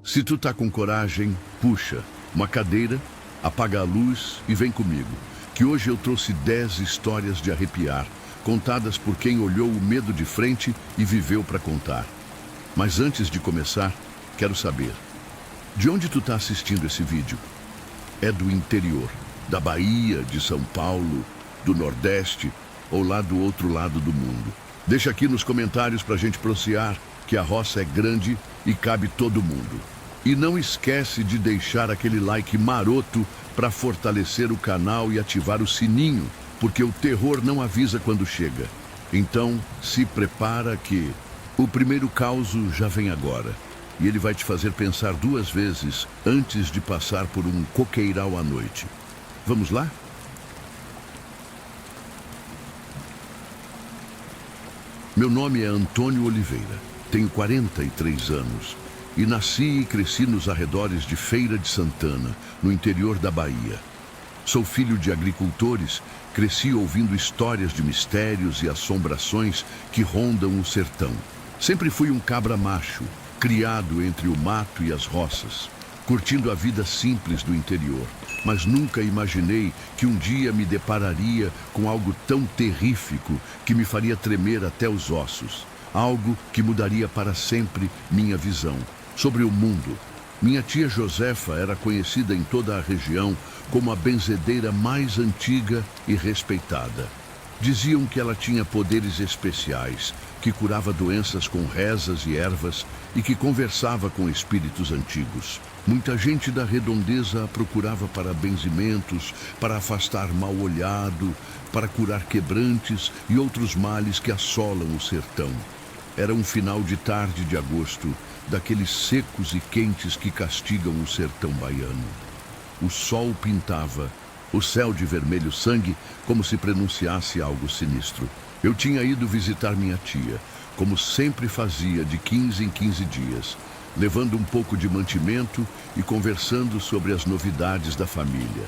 Se tu tá com coragem, puxa uma cadeira, apaga a luz e vem comigo, que hoje eu trouxe 10 histórias de arrepiar, contadas por quem olhou o medo de frente e viveu para contar. Mas antes de começar, quero saber, de onde tu tá assistindo esse vídeo? É do interior, da Bahia, de São Paulo, do Nordeste ou lá do outro lado do mundo? Deixa aqui nos comentários pra gente prosear, que a roça é grande e cabe todo mundo. E não esquece de deixar aquele like maroto para fortalecer o canal e ativar o sininho, porque o terror não avisa quando chega. Então, se prepara que o primeiro causo já vem agora. E ele vai te fazer pensar 2 vezes antes de passar por um coqueiral à noite. Vamos lá? Meu nome é Antônio Oliveira, tenho 43 anos e nasci e cresci nos arredores de Feira de Santana, no interior da Bahia. Sou filho de agricultores, cresci ouvindo histórias de mistérios e assombrações que rondam o sertão. Sempre fui um cabra macho, criado entre o mato e as roças, curtindo a vida simples do interior, mas nunca imaginei que um dia me depararia com algo tão terrífico que me faria tremer até os ossos. Algo que mudaria para sempre minha visão sobre o mundo. Minha tia Josefa era conhecida em toda a região como a benzedeira mais antiga e respeitada. Diziam que ela tinha poderes especiais, que curava doenças com rezas e ervas e que conversava com espíritos antigos. Muita gente da redondeza a procurava para benzimentos, para afastar mal-olhado, para curar quebrantes e outros males que assolam o sertão. Era um final de tarde de agosto, daqueles secos e quentes que castigam o sertão baiano. O sol pintava, o céu de vermelho sangue, como se prenunciasse algo sinistro. Eu tinha ido visitar minha tia, como sempre fazia de 15 em 15 dias, levando um pouco de mantimento e conversando sobre as novidades da família.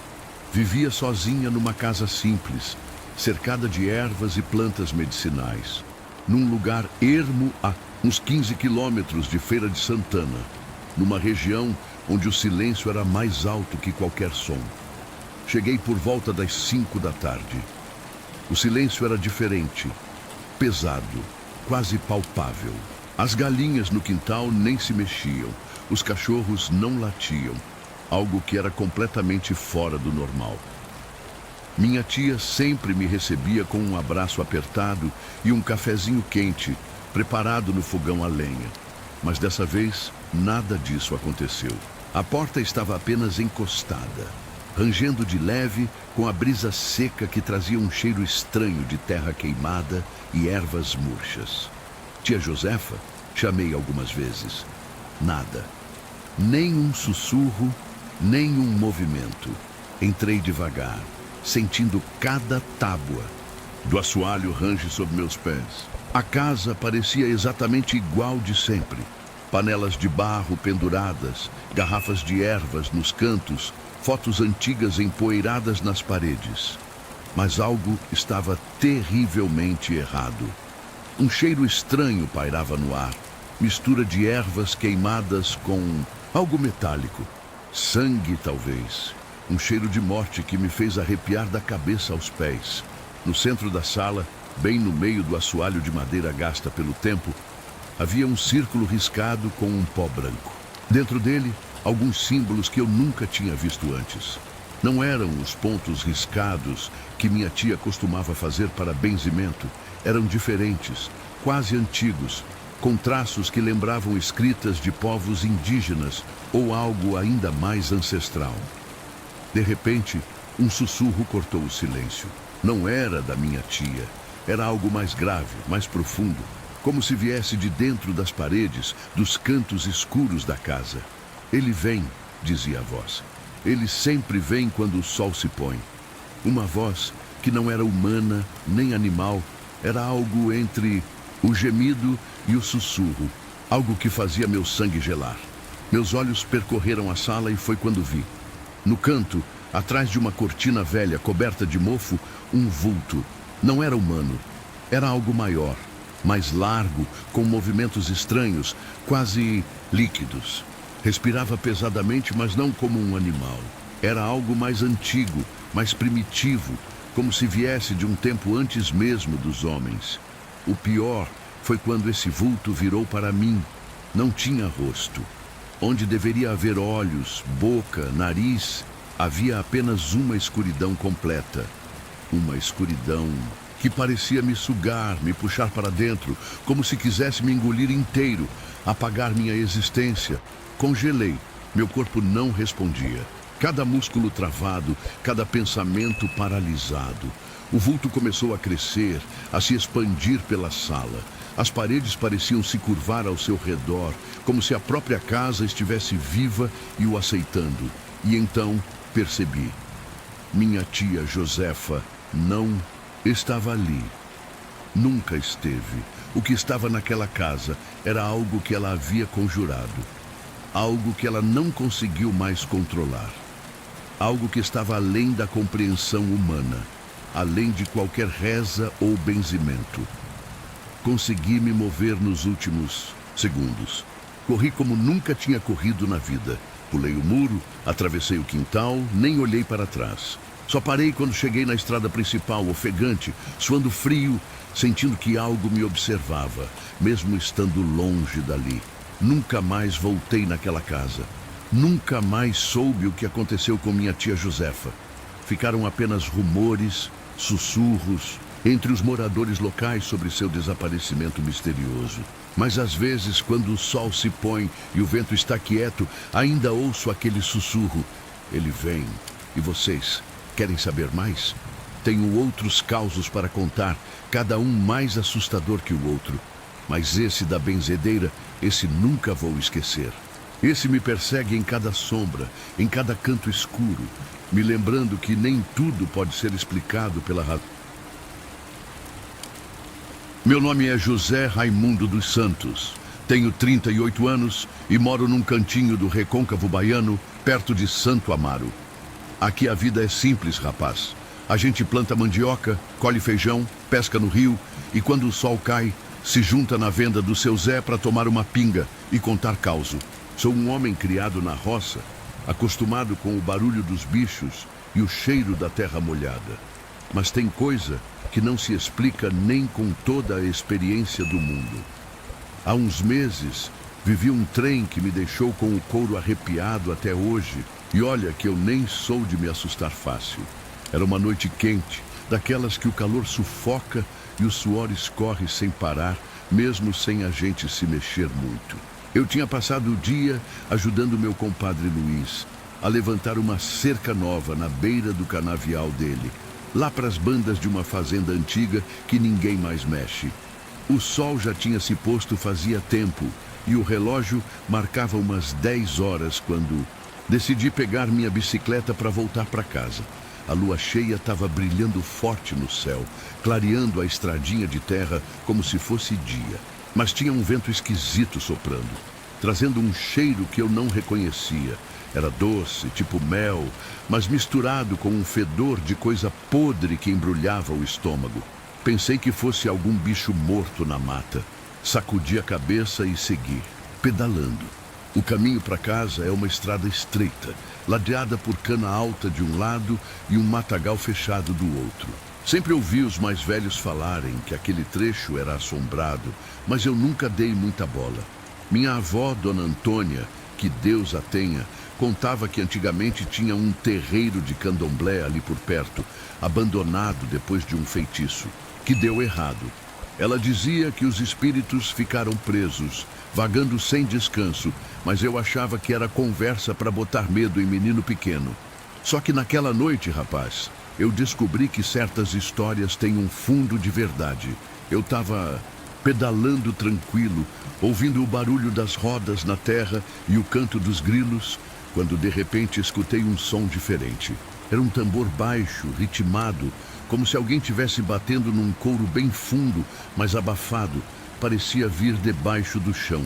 Vivia sozinha numa casa simples, cercada de ervas e plantas medicinais, num lugar ermo a uns 15 quilômetros de Feira de Santana, numa região onde o silêncio era mais alto que qualquer som. Cheguei por volta das 5 da tarde. O silêncio era diferente, pesado, quase palpável. As galinhas no quintal nem se mexiam, os cachorros não latiam, algo que era completamente fora do normal. Minha tia sempre me recebia com um abraço apertado e um cafezinho quente, preparado no fogão a lenha. Mas dessa vez, nada disso aconteceu. A porta estava apenas encostada, rangendo de leve com a brisa seca que trazia um cheiro estranho de terra queimada e ervas murchas. Tia Josefa, chamei algumas vezes. Nada. Nem um sussurro, nem um movimento. Entrei devagar, sentindo cada tábua do assoalho range sob meus pés. A casa parecia exatamente igual de sempre. Panelas de barro penduradas, garrafas de ervas nos cantos, fotos antigas empoeiradas nas paredes. Mas algo estava terrivelmente errado. Um cheiro estranho pairava no ar, mistura de ervas queimadas com algo metálico. Sangue, talvez. Um cheiro de morte que me fez arrepiar da cabeça aos pés. No centro da sala, bem no meio do assoalho de madeira gasta pelo tempo, havia um círculo riscado com um pó branco. Dentro dele, alguns símbolos que eu nunca tinha visto antes. Não eram os pontos riscados que minha tia costumava fazer para benzimento. Eram diferentes, quase antigos, com traços que lembravam escritas de povos indígenas ou algo ainda mais ancestral. De repente, um sussurro cortou o silêncio. Não era da minha tia. Era algo mais grave, mais profundo, como se viesse de dentro das paredes, dos cantos escuros da casa. Ele vem, dizia a voz. Ele sempre vem quando o sol se põe. Uma voz que não era humana nem animal, era algo entre o gemido e o sussurro, algo que fazia meu sangue gelar. Meus olhos percorreram a sala e foi quando vi. No canto, atrás de uma cortina velha coberta de mofo, um vulto. Não era humano, era algo maior, mais largo, com movimentos estranhos, quase líquidos. Respirava pesadamente, mas não como um animal. Era algo mais antigo, mais primitivo, como se viesse de um tempo antes mesmo dos homens. O pior foi quando esse vulto virou para mim. Não tinha rosto. Onde deveria haver olhos, boca, nariz, havia apenas uma escuridão completa. Uma escuridão que parecia me sugar, me puxar para dentro, como se quisesse me engolir inteiro, apagar minha existência. Congelei. Meu corpo não respondia. Cada músculo travado, cada pensamento paralisado. O vulto começou a crescer, a se expandir pela sala. As paredes pareciam se curvar ao seu redor, como se a própria casa estivesse viva e o aceitando. E então percebi. Minha tia Josefa não estava ali. Nunca esteve. O que estava naquela casa era algo que ela havia conjurado. Algo que ela não conseguiu mais controlar. Algo que estava além da compreensão humana, além de qualquer reza ou benzimento. Consegui me mover nos últimos segundos. Corri como nunca tinha corrido na vida. Pulei o muro, atravessei o quintal, nem olhei para trás. Só parei quando cheguei na estrada principal, ofegante, suando frio, sentindo que algo me observava, mesmo estando longe dali. Nunca mais voltei naquela casa. Nunca mais soube o que aconteceu com minha tia Josefa. Ficaram apenas rumores, sussurros, entre os moradores locais sobre seu desaparecimento misterioso. Mas às vezes, quando o sol se põe e o vento está quieto, ainda ouço aquele sussurro. Ele vem. E vocês, querem saber mais? Tenho outros causos para contar, cada um mais assustador que o outro. Mas esse da benzedeira, esse nunca vou esquecer. Esse me persegue em cada sombra, em cada canto escuro, me lembrando que nem tudo pode ser explicado pela razão. Meu nome é José Raimundo dos Santos. Tenho 38 anos e moro num cantinho do recôncavo baiano, perto de Santo Amaro. Aqui a vida é simples, rapaz. A gente planta mandioca, colhe feijão, pesca no rio e quando o sol cai, se junta na venda do seu Zé para tomar uma pinga e contar causo. Sou um homem criado na roça, acostumado com o barulho dos bichos e o cheiro da terra molhada. Mas tem coisa que não se explica nem com toda a experiência do mundo. Há uns meses, vivi um trem que me deixou com o couro arrepiado até hoje. E olha que eu nem sou de me assustar fácil. Era uma noite quente, daquelas que o calor sufoca e o suor escorre sem parar, mesmo sem a gente se mexer muito. Eu tinha passado o dia ajudando meu compadre Luiz a levantar uma cerca nova na beira do canavial dele, lá para as bandas de uma fazenda antiga que ninguém mais mexe. O sol já tinha se posto fazia tempo e o relógio marcava umas 10 horas quando decidi pegar minha bicicleta para voltar para casa. A lua cheia estava brilhando forte no céu, clareando a estradinha de terra como se fosse dia. Mas tinha um vento esquisito soprando, trazendo um cheiro que eu não reconhecia. Era doce, tipo mel, mas misturado com um fedor de coisa podre que embrulhava o estômago. Pensei que fosse algum bicho morto na mata. Sacudi a cabeça e segui, pedalando. O caminho para casa é uma estrada estreita, ladeada por cana alta de um lado e um matagal fechado do outro. Sempre ouvi os mais velhos falarem que aquele trecho era assombrado, mas eu nunca dei muita bola. Minha avó, Dona Antônia, que Deus a tenha, contava que antigamente tinha um terreiro de candomblé ali por perto, abandonado depois de um feitiço, que deu errado. Ela dizia que os espíritos ficaram presos, vagando sem descanso, mas eu achava que era conversa para botar medo em menino pequeno. Só que naquela noite, rapaz, eu descobri que certas histórias têm um fundo de verdade. Eu estava pedalando tranquilo, ouvindo o barulho das rodas na terra e o canto dos grilos, quando de repente escutei um som diferente. Era um tambor baixo, ritmado, como se alguém tivesse batendo num couro bem fundo, mas abafado, parecia vir debaixo do chão.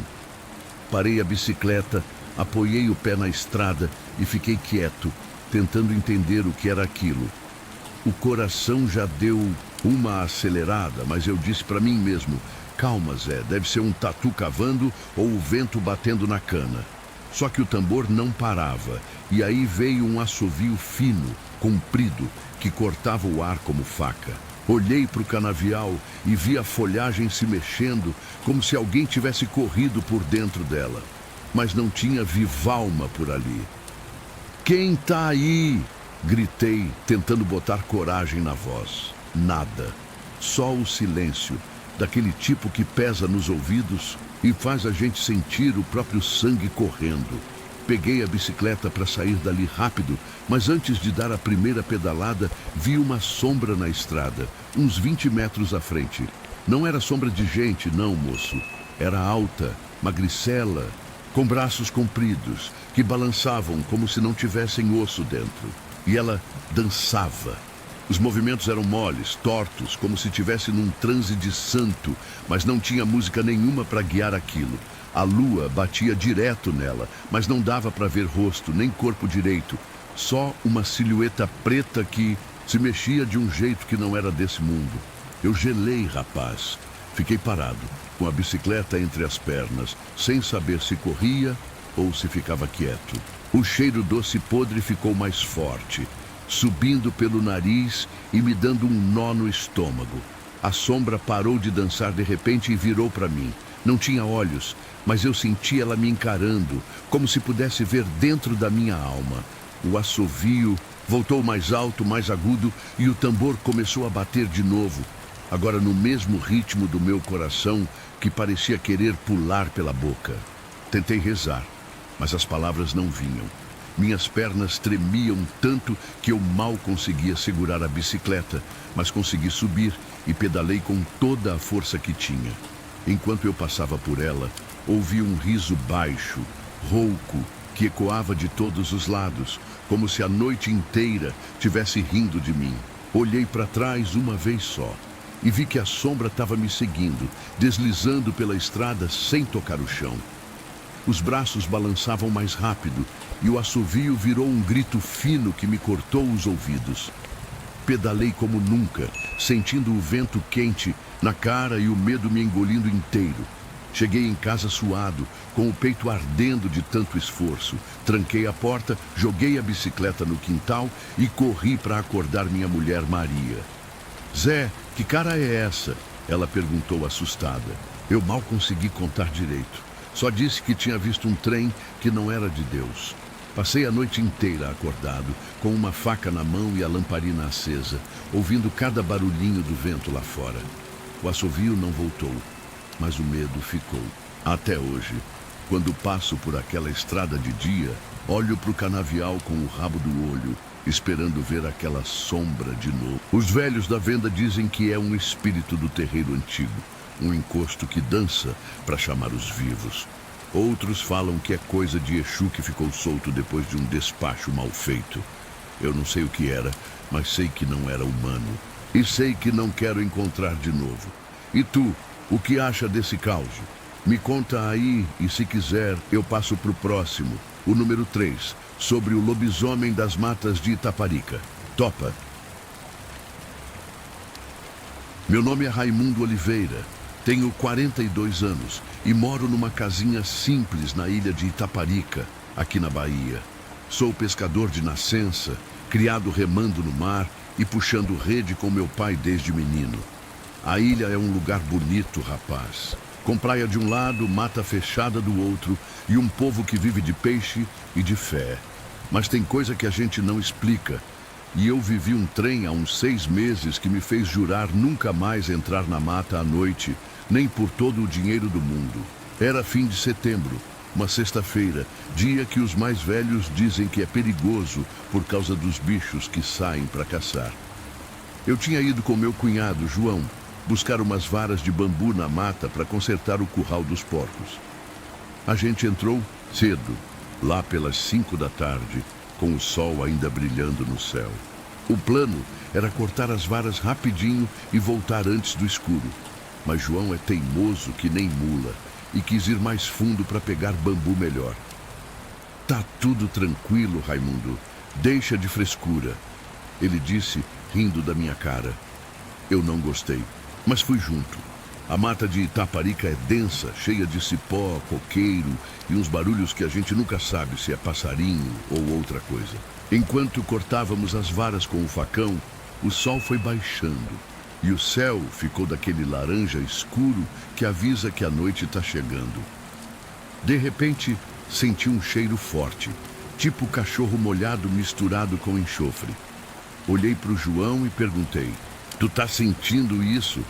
Parei a bicicleta, apoiei o pé na estrada e fiquei quieto, tentando entender o que era aquilo. O coração já deu uma acelerada, mas eu disse para mim mesmo, calma Zé, deve ser um tatu cavando ou o vento batendo na cana. Só que o tambor não parava, e aí veio um assovio fino, comprido, que cortava o ar como faca. Olhei para o canavial e vi a folhagem se mexendo, como se alguém tivesse corrido por dentro dela. Mas não tinha vivalma por ali. "Quem tá aí?" gritei, tentando botar coragem na voz. Nada. Só o silêncio, daquele tipo que pesa nos ouvidos e faz a gente sentir o próprio sangue correndo. Peguei a bicicleta para sair dali rápido, mas antes de dar a primeira pedalada, vi uma sombra na estrada, uns 20 metros à frente. Não era sombra de gente, não, moço. Era alta, magricela, com braços compridos, que balançavam como se não tivessem osso dentro. E ela dançava. Os movimentos eram moles, tortos, como se estivesse num transe de santo, mas não tinha música nenhuma para guiar aquilo. A lua batia direto nela, mas não dava para ver rosto, nem corpo direito. Só uma silhueta preta que se mexia de um jeito que não era desse mundo. Eu gelei, rapaz. Fiquei parado, com a bicicleta entre as pernas, sem saber se corria ou se ficava quieto. O cheiro doce podre ficou mais forte, subindo pelo nariz e me dando um nó no estômago. A sombra parou de dançar de repente e virou para mim. Não tinha olhos, mas eu senti ela me encarando, como se pudesse ver dentro da minha alma. O assovio voltou mais alto, mais agudo, e o tambor começou a bater de novo, agora no mesmo ritmo do meu coração, que parecia querer pular pela boca. Tentei rezar, mas as palavras não vinham. Minhas pernas tremiam tanto que eu mal conseguia segurar a bicicleta, mas consegui subir e pedalei com toda a força que tinha. Enquanto eu passava por ela, ouvi um riso baixo, rouco, que ecoava de todos os lados, como se a noite inteira tivesse rindo de mim. Olhei para trás uma vez só e vi que a sombra estava me seguindo, deslizando pela estrada sem tocar o chão. Os braços balançavam mais rápido e o assovio virou um grito fino que me cortou os ouvidos. Pedalei como nunca, sentindo o vento quente na cara e o medo me engolindo inteiro. Cheguei em casa suado, com o peito ardendo de tanto esforço. Tranquei a porta, joguei a bicicleta no quintal e corri para acordar minha mulher Maria. "Zé, que cara é essa?" ela perguntou assustada. Eu mal consegui contar direito. Só disse que tinha visto um trem que não era de Deus. Passei a noite inteira acordado, com uma faca na mão e a lamparina acesa, ouvindo cada barulhinho do vento lá fora. O assovio não voltou, mas o medo ficou. Até hoje, quando passo por aquela estrada de dia, olho para o canavial com o rabo do olho, esperando ver aquela sombra de novo. Os velhos da venda dizem que é um espírito do terreiro antigo, um encosto que dança para chamar os vivos. Outros falam que é coisa de Exu que ficou solto depois de um despacho mal feito. Eu não sei o que era, mas sei que não era humano. E sei que não quero encontrar de novo. E tu, o que acha desse caos? Me conta aí e, se quiser, eu passo pro próximo, o número 3, sobre o lobisomem das matas de Itaparica. Topa? Meu nome é Raimundo Oliveira. Tenho 42 anos e moro numa casinha simples na ilha de Itaparica, aqui na Bahia. Sou pescador de nascença, criado remando no mar e puxando rede com meu pai desde menino. A ilha é um lugar bonito, rapaz. Com praia de um lado, mata fechada do outro e um povo que vive de peixe e de fé. Mas tem coisa que a gente não explica. E eu vivi um trem há uns 6 meses que me fez jurar nunca mais entrar na mata à noite, nem por todo o dinheiro do mundo. Era fim de setembro, uma sexta-feira, dia que os mais velhos dizem que é perigoso por causa dos bichos que saem para caçar. Eu tinha ido com meu cunhado, João, buscar umas varas de bambu na mata para consertar o curral dos porcos. A gente entrou cedo, lá pelas 5 da tarde, com o sol ainda brilhando no céu. O plano era cortar as varas rapidinho e voltar antes do escuro. Mas João é teimoso que nem mula e quis ir mais fundo para pegar bambu melhor. Tá tudo tranquilo, Raimundo. Deixa de frescura, ele disse, rindo da minha cara. Eu não gostei, mas fui junto. A mata de Itaparica é densa, cheia de cipó, coqueiro e uns barulhos que a gente nunca sabe se é passarinho ou outra coisa. Enquanto cortávamos as varas com o facão, o sol foi baixando e o céu ficou daquele laranja escuro que avisa que a noite está chegando. De repente, senti um cheiro forte, tipo cachorro molhado misturado com enxofre. Olhei para o João e perguntei: "Tu tá sentindo isso?"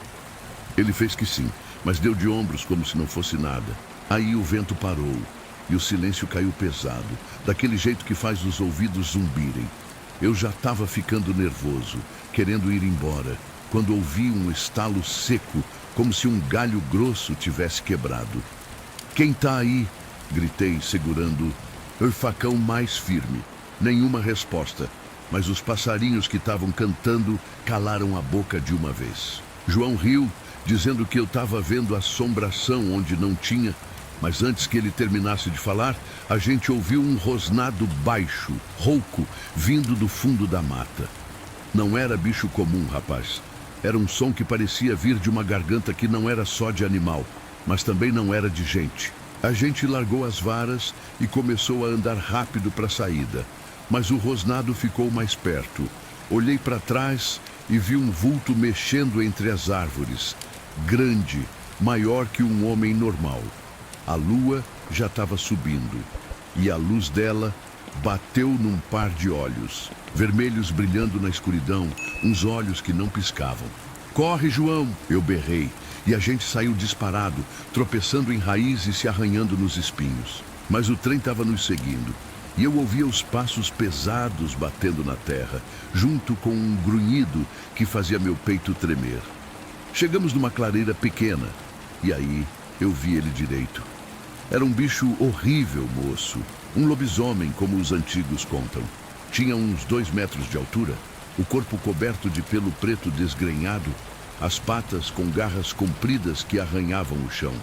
Ele fez que sim, mas deu de ombros como se não fosse nada. Aí o vento parou e o silêncio caiu pesado, daquele jeito que faz os ouvidos zumbirem. Eu já estava ficando nervoso, querendo ir embora, quando ouvi um estalo seco, como se um galho grosso tivesse quebrado. "Quem tá aí?" gritei, segurando o facão mais firme. Nenhuma resposta, mas os passarinhos que estavam cantando calaram a boca de uma vez. João riu, dizendo que eu estava vendo assombração onde não tinha, mas antes que ele terminasse de falar, a gente ouviu um rosnado baixo, rouco, vindo do fundo da mata. Não era bicho comum, rapaz. Era um som que parecia vir de uma garganta que não era só de animal, mas também não era de gente. A gente largou as varas e começou a andar rápido para a saída, mas o rosnado ficou mais perto. Olhei para trás e vi um vulto mexendo entre as árvores, grande, maior que um homem normal. A lua já estava subindo e a luz dela bateu num par de olhos, vermelhos brilhando na escuridão, uns olhos que não piscavam. "Corre, João!" eu berrei, e a gente saiu disparado, tropeçando em raízes e se arranhando nos espinhos. Mas o trem estava nos seguindo, e eu ouvia os passos pesados batendo na terra, junto com um grunhido que fazia meu peito tremer. Chegamos numa clareira pequena, e aí eu vi ele direito. Era um bicho horrível, moço. Um lobisomem, como os antigos contam. Tinha uns 2 metros de altura, o corpo coberto de pelo preto desgrenhado, as patas com garras compridas que arranhavam o chão.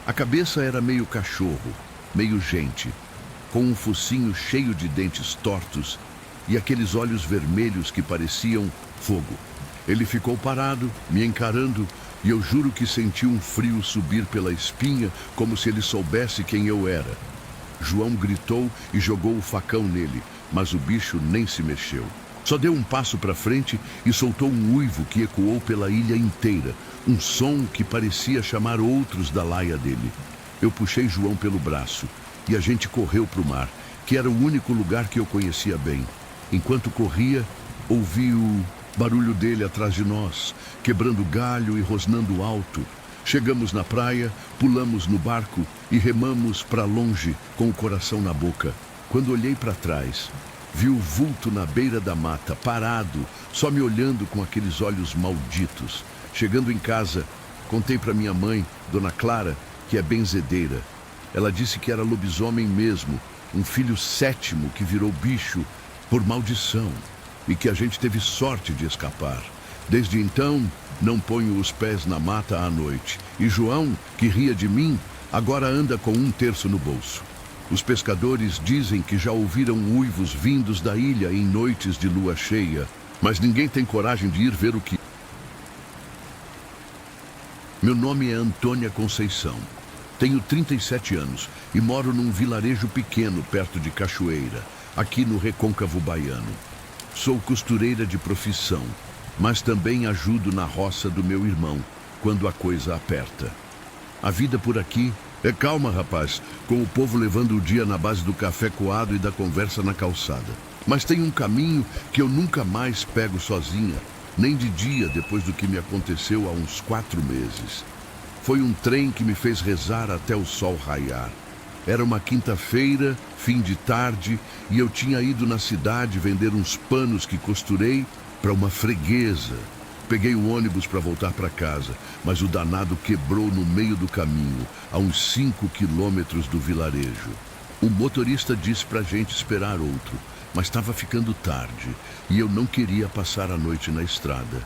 A cabeça era meio cachorro, meio gente, com um focinho cheio de dentes tortos e aqueles olhos vermelhos que pareciam fogo. Ele ficou parado, me encarando, e eu juro que senti um frio subir pela espinha, como se ele soubesse quem eu era. João gritou e jogou o facão nele, mas o bicho nem se mexeu. Só deu um passo para frente e soltou um uivo que ecoou pela ilha inteira, um som que parecia chamar outros da laia dele. Eu puxei João pelo braço e a gente correu para o mar, que era o único lugar que eu conhecia bem. Enquanto corria, ouvi o barulho dele atrás de nós, quebrando galho e rosnando alto. Chegamos na praia, pulamos no barco e remamos para longe com o coração na boca. Quando olhei para trás, vi o vulto na beira da mata, parado, só me olhando com aqueles olhos malditos. Chegando em casa, contei para minha mãe, Dona Clara, que é benzedeira. Ela disse que era lobisomem mesmo, um filho 7º que virou bicho por maldição, e que a gente teve sorte de escapar. Desde então, não ponho os pés na mata à noite. E João, que ria de mim, agora anda com 1/3 no bolso. Os pescadores dizem que já ouviram uivos vindos da ilha em noites de lua cheia, mas ninguém tem coragem de ir ver o que... Meu nome é Antônia Conceição. Tenho 37 anos e moro num vilarejo pequeno perto de Cachoeira, aqui no Recôncavo Baiano. Sou costureira de profissão, mas também ajudo na roça do meu irmão, quando a coisa aperta. A vida por aqui é calma, rapaz, com o povo levando o dia na base do café coado e da conversa na calçada. Mas tem um caminho que eu nunca mais pego sozinha, nem de dia depois do que me aconteceu há uns 4 meses. Foi um trem que me fez rezar até o sol raiar. Era uma quinta-feira, fim de tarde, e eu tinha ido na cidade vender uns panos que costurei para uma freguesa. Peguei o ônibus para voltar para casa, mas o danado quebrou no meio do caminho, a uns 5 quilômetros do vilarejo. O motorista disse para a gente esperar outro, mas estava ficando tarde e eu não queria passar a noite na estrada.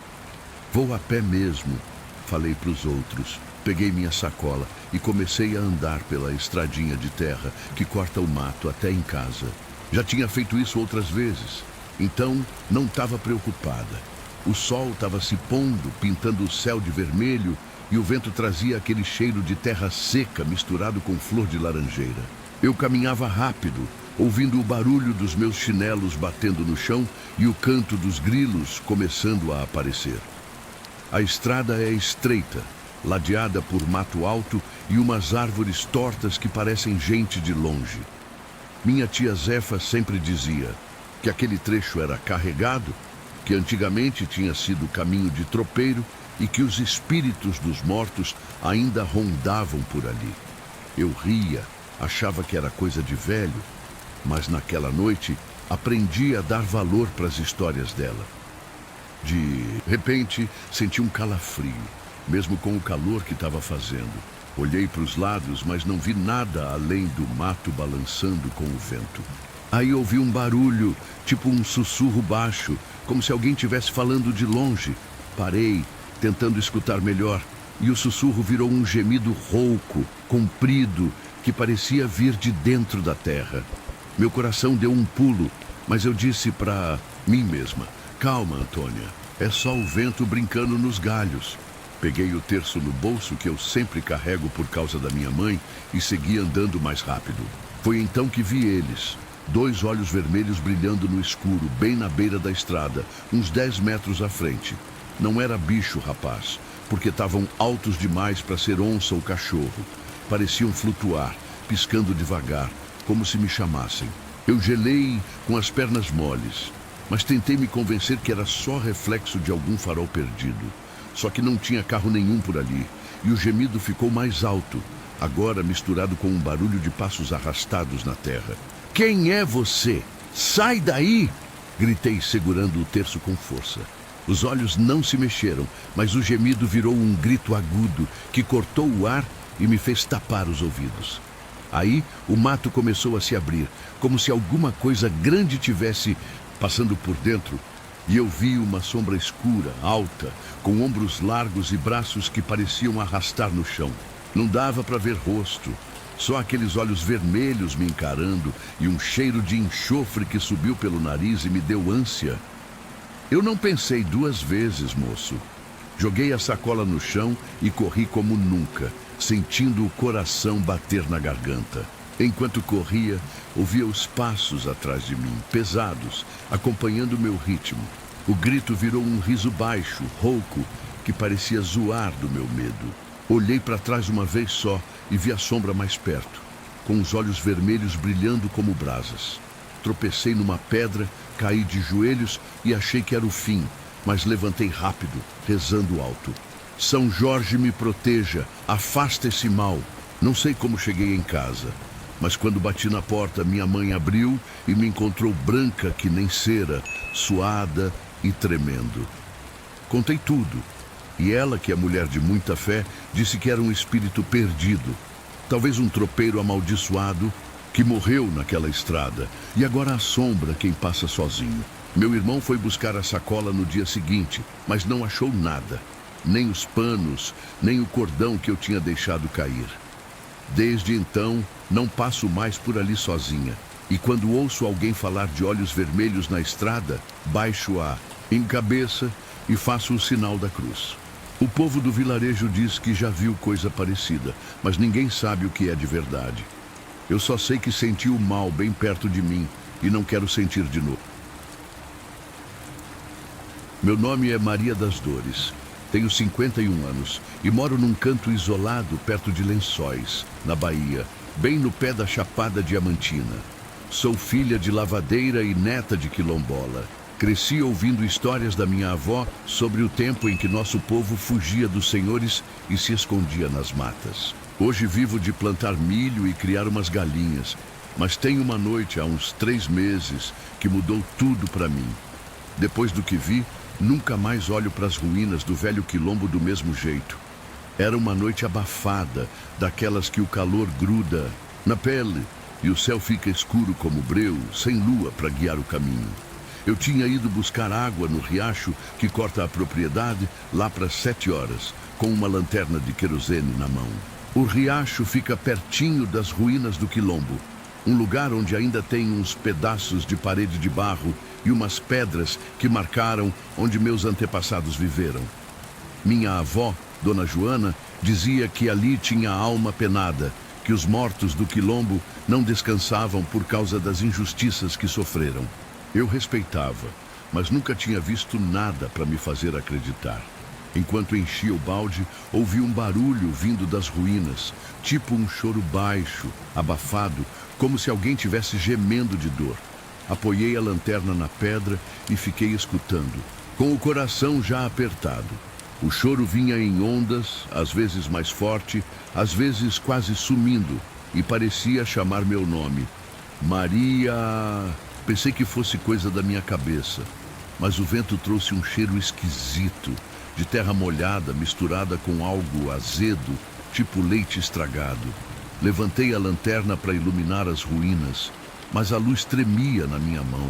"Vou a pé mesmo", falei para os outros. Peguei minha sacola e comecei a andar pela estradinha de terra que corta o mato até em casa. Já tinha feito isso outras vezes, então não estava preocupada. O sol estava se pondo, pintando o céu de vermelho, e o vento trazia aquele cheiro de terra seca misturado com flor de laranjeira. Eu caminhava rápido, ouvindo o barulho dos meus chinelos batendo no chão e o canto dos grilos começando a aparecer. A estrada é estreita, ladeada por mato alto e umas árvores tortas que parecem gente de longe. Minha tia Zefa sempre dizia que aquele trecho era carregado, que antigamente tinha sido caminho de tropeiro e que os espíritos dos mortos ainda rondavam por ali. Eu ria, achava que era coisa de velho, mas naquela noite aprendi a dar valor para as histórias dela. De repente, senti um calafrio, mesmo com o calor que estava fazendo. Olhei para os lados, mas não vi nada além do mato balançando com o vento. Aí ouvi um barulho, tipo um sussurro baixo, como se alguém estivesse falando de longe. Parei, tentando escutar melhor, e o sussurro virou um gemido rouco, comprido, que parecia vir de dentro da terra. Meu coração deu um pulo, mas eu disse para mim mesma: calma, Antônia, é só o vento brincando nos galhos. Peguei o terço no bolso que eu sempre carrego por causa da minha mãe e segui andando mais rápido. Foi então que vi eles, 2 olhos vermelhos brilhando no escuro, bem na beira da estrada, uns 10 metros à frente. Não era bicho, rapaz, porque estavam altos demais para ser onça ou cachorro. Pareciam flutuar, piscando devagar, como se me chamassem. Eu gelei com as pernas moles, mas tentei me convencer que era só reflexo de algum farol perdido. Só que não tinha carro nenhum por ali, e o gemido ficou mais alto, agora misturado com um barulho de passos arrastados na terra. Quem é você? Sai daí! Gritei, segurando o terço com força. Os olhos não se mexeram, mas o gemido virou um grito agudo que cortou o ar e me fez tapar os ouvidos. Aí o mato começou a se abrir, como se alguma coisa grande tivesse passando por dentro, e eu vi uma sombra escura, alta, com ombros largos e braços que pareciam arrastar no chão. Não dava para ver rosto, só aqueles olhos vermelhos me encarando e um cheiro de enxofre que subiu pelo nariz e me deu ânsia. Eu não pensei 2 vezes, moço. Joguei a sacola no chão e corri como nunca, sentindo o coração bater na garganta. Enquanto corria, ouvia os passos atrás de mim, pesados, acompanhando meu ritmo. O grito virou um riso baixo, rouco, que parecia zoar do meu medo. Olhei para trás uma vez só e vi a sombra mais perto, com os olhos vermelhos brilhando como brasas. Tropecei numa pedra, caí de joelhos e achei que era o fim, mas levantei rápido, rezando alto. São Jorge me proteja, afasta esse mal. Não sei como cheguei em casa, mas quando bati na porta, minha mãe abriu e me encontrou branca que nem cera, suada e tremendo. Contei tudo, e ela, que é mulher de muita fé, disse que era um espírito perdido, talvez um tropeiro amaldiçoado que morreu naquela estrada, e agora assombra quem passa sozinho. Meu irmão foi buscar a sacola no dia seguinte, mas não achou nada, nem os panos, nem o cordão que eu tinha deixado cair. Desde então, não passo mais por ali sozinha, e quando ouço alguém falar de olhos vermelhos na estrada, baixo a cabeça e faço o sinal da cruz. O povo do vilarejo diz que já viu coisa parecida, mas ninguém sabe o que é de verdade. Eu só sei que senti o mal bem perto de mim e não quero sentir de novo. Meu nome é Maria das Dores. Tenho 51 anos e moro num canto isolado perto de Lençóis, na Bahia, bem no pé da Chapada Diamantina. Sou filha de lavadeira e neta de quilombola. Cresci ouvindo histórias da minha avó sobre o tempo em que nosso povo fugia dos senhores e se escondia nas matas. Hoje vivo de plantar milho e criar umas galinhas, mas tem uma noite há uns 3 meses que mudou tudo para mim. Depois do que vi, nunca mais olho para as ruínas do velho quilombo do mesmo jeito. Era uma noite abafada, daquelas que o calor gruda na pele e o céu fica escuro como breu, sem lua para guiar o caminho. Eu tinha ido buscar água no riacho que corta a propriedade lá para 7 horas, com uma lanterna de querosene na mão. O riacho fica pertinho das ruínas do quilombo, um lugar onde ainda tem uns pedaços de parede de barro e umas pedras que marcaram onde meus antepassados viveram. Minha avó Dona Joana dizia que ali tinha a alma penada, que os mortos do quilombo não descansavam por causa das injustiças que sofreram. Eu respeitava, mas nunca tinha visto nada para me fazer acreditar. Enquanto enchia o balde, ouvi um barulho vindo das ruínas, tipo um choro baixo, abafado, como se alguém tivesse gemendo de dor. Apoiei a lanterna na pedra e fiquei escutando, com o coração já apertado. O choro vinha em ondas, às vezes mais forte, às vezes quase sumindo, e parecia chamar meu nome. Maria... Pensei que fosse coisa da minha cabeça, mas o vento trouxe um cheiro esquisito, de terra molhada misturada com algo azedo, tipo leite estragado. Levantei a lanterna para iluminar as ruínas, mas a luz tremia na minha mão,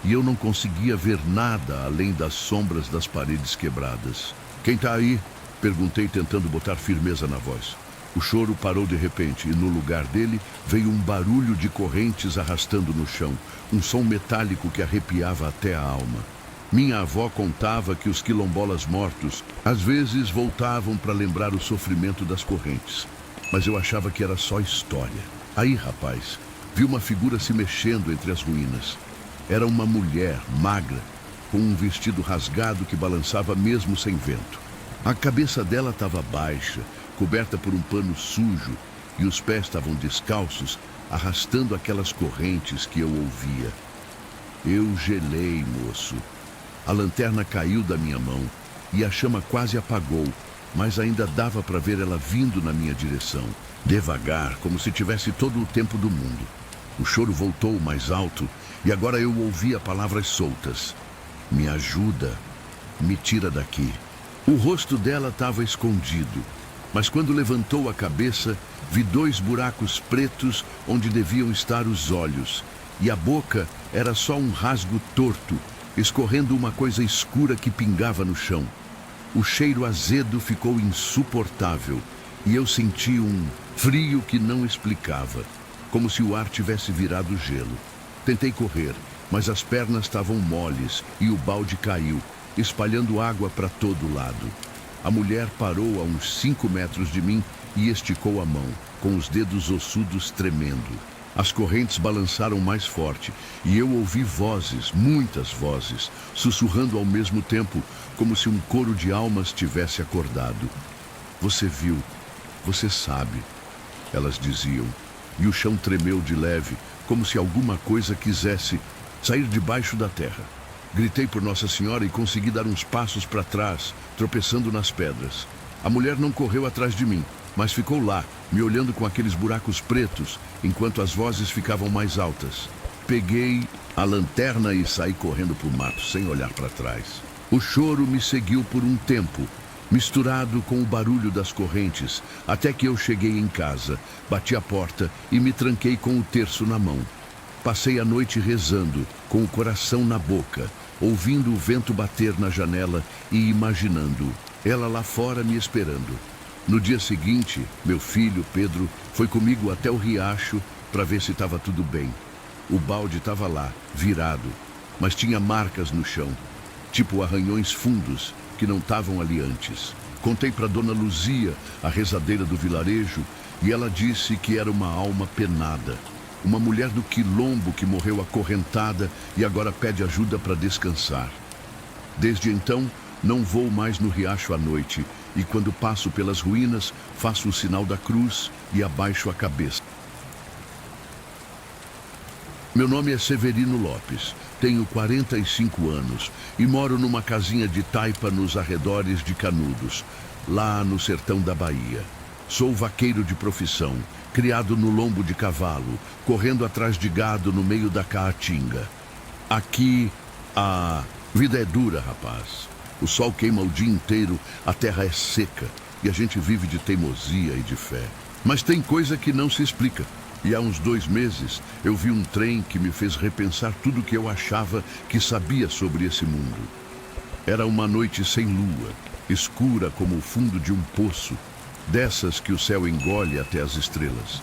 e eu não conseguia ver nada além das sombras das paredes quebradas. "Quem tá aí?" perguntei, tentando botar firmeza na voz. O choro parou de repente e no lugar dele veio um barulho de correntes arrastando no chão, um som metálico que arrepiava até a alma. Minha avó contava que os quilombolas mortos às vezes voltavam para lembrar o sofrimento das correntes, mas eu achava que era só história. Aí, rapaz, vi uma figura se mexendo entre as ruínas. Era uma mulher magra, com um vestido rasgado que balançava mesmo sem vento. A cabeça dela estava baixa, coberta por um pano sujo, e os pés estavam descalços, arrastando aquelas correntes que eu ouvia. Eu gelei, moço. A lanterna caiu da minha mão e a chama quase apagou, mas ainda dava para ver ela vindo na minha direção, devagar, como se tivesse todo o tempo do mundo. O choro voltou mais alto e agora eu ouvia palavras soltas. "Me ajuda, me tira daqui." O rosto dela estava escondido, mas quando levantou a cabeça, vi 2 buracos pretos onde deviam estar os olhos, e a boca era só um rasgo torto, escorrendo uma coisa escura que pingava no chão. O cheiro azedo ficou insuportável, e eu senti um frio que não explicava, como se o ar tivesse virado gelo. Tentei correr, mas as pernas estavam moles e o balde caiu, espalhando água para todo lado. A mulher parou a uns 5 metros de mim e esticou a mão, com os dedos ossudos tremendo. As correntes balançaram mais forte e eu ouvi vozes, muitas vozes, sussurrando ao mesmo tempo, como se um coro de almas tivesse acordado. "Você viu, você sabe", elas diziam, e o chão tremeu de leve, como se alguma coisa quisesse sair debaixo da terra. Gritei por Nossa Senhora e consegui dar uns passos para trás, tropeçando nas pedras. A mulher não correu atrás de mim, mas ficou lá, me olhando com aqueles buracos pretos, enquanto as vozes ficavam mais altas. Peguei a lanterna e saí correndo para o mato, sem olhar para trás. O choro me seguiu por um tempo, misturado com o barulho das correntes, até que eu cheguei em casa, bati a porta e me tranquei com o terço na mão. Passei a noite rezando, com o coração na boca, ouvindo o vento bater na janela e imaginando ela lá fora me esperando. No dia seguinte, meu filho, Pedro, foi comigo até o riacho para ver se estava tudo bem. O balde estava lá, virado, mas tinha marcas no chão, tipo arranhões fundos que não estavam ali antes. Contei para Dona Luzia, a rezadeira do vilarejo, e ela disse que era uma alma penada. Uma mulher do quilombo que morreu acorrentada e agora pede ajuda para descansar. Desde então, não vou mais no riacho à noite e quando passo pelas ruínas, faço o sinal da cruz e abaixo a cabeça. Meu nome é Severino Lopes, tenho 45 anos e moro numa casinha de taipa nos arredores de Canudos, lá no sertão da Bahia. Sou vaqueiro de profissão, criado no lombo de cavalo, correndo atrás de gado no meio da caatinga. Aqui, a vida é dura, rapaz. O sol queima o dia inteiro, a terra é seca e a gente vive de teimosia e de fé. Mas tem coisa que não se explica. E há uns 2 meses eu vi um trem que me fez repensar tudo o que eu achava que sabia sobre esse mundo. Era uma noite sem lua, escura como o fundo de um poço, dessas que o céu engole até as estrelas.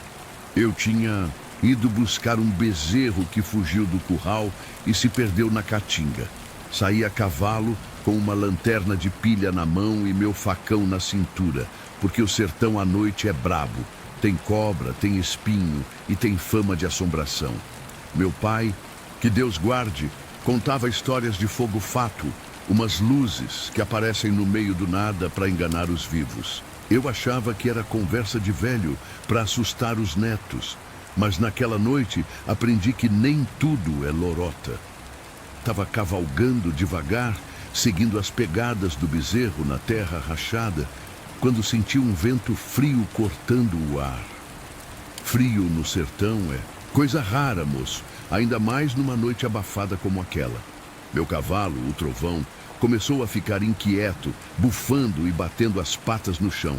Eu tinha ido buscar um bezerro que fugiu do curral e se perdeu na caatinga. Saí a cavalo com uma lanterna de pilha na mão e meu facão na cintura, porque o sertão à noite é brabo. Tem cobra, tem espinho e tem fama de assombração. Meu pai, que Deus guarde, contava histórias de fogo-fato, umas luzes que aparecem no meio do nada para enganar os vivos. Eu achava que era conversa de velho para assustar os netos, mas naquela noite aprendi que nem tudo é lorota. Estava cavalgando devagar, seguindo as pegadas do bezerro na terra rachada, quando senti um vento frio cortando o ar. Frio no sertão é coisa rara, moço, ainda mais numa noite abafada como aquela. Meu cavalo, o Trovão, começou a ficar inquieto, bufando e batendo as patas no chão.